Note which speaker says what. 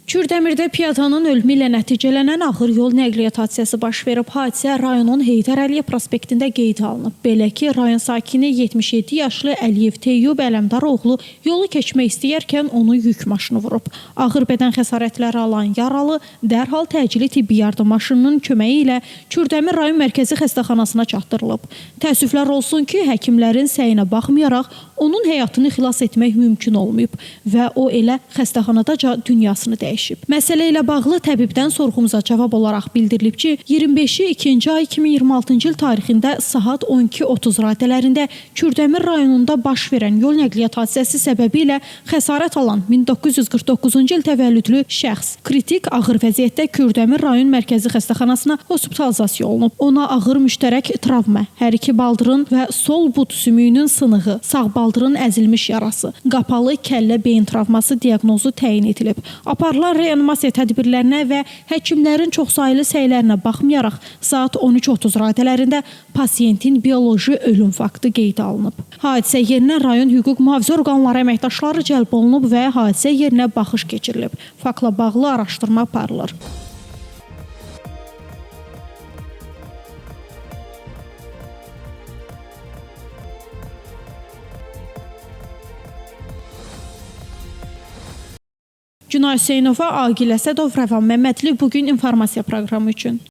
Speaker 1: Kürdəmirdə piyadanın ölümü ilə nəticələnən ağır yol nəqliyyat hadisəsi baş verib. Hadisə rayonun Heydər Əliyev prospektində qeydə alınıb. Belə ki, rayon sakini 77 yaşlı Əliyev Teyyub Ələmdaroğlu yolu keçmək istəyərkən onu yük maşını vurub. Ağır bədən xəsarətləri alan yaralı dərhal təcili tibbi yardım maşınının köməyi ilə Kürdəmir rayon mərkəzi xəstəxanasına çatdırılıb. Təəssüflər olsun ki, həkimlərin səyinə baxmayaraq onun həyatını xilas etmək mümkün olmayıb və o elə xəstəxanadaca dünyasını dəyişib. Məsələ ilə bağlı təbibdən sorğumuza cavab olaraq bildirilib ki, 25-i 2-ci ay 2026-cı il tarixində saat 12:30 radələrində Kürdəmir rayonunda baş verən yol nəqliyyat hadisəsi səbəbilə xəsarət alan 1949-cu il təvəllüdlü şəxs kritik ağır vəziyyətdə Kürdəmir rayon mərkəzi xəstəxanasına hospitalizasiya olunub. Ona ağır müştərək travma, hər iki baldırın və sol but sümüyünün sınığı, sağ baldırın əzilmiş yarası, qapalı kəllə beyin travması diaqnozu təyin edilib. Aparılan reanimasiya tədbirlərinə və həkimlərin çoxsaylı səylərinə baxmayaraq saat 13:30 radələrində pasiyentin bioloji ölüm faktı qeydə alınıb. Hadisə yerinə rayon hüquq mühafizə orqanları əməkdaşları cəlb olunub və hadisə yerinə baxış keçirilib. Faktla bağlı araşdırma aparılır. Günay Hüseynova, Agil Əsədov, Rəvan Məmmədli bugün informasiya proqramı üçün.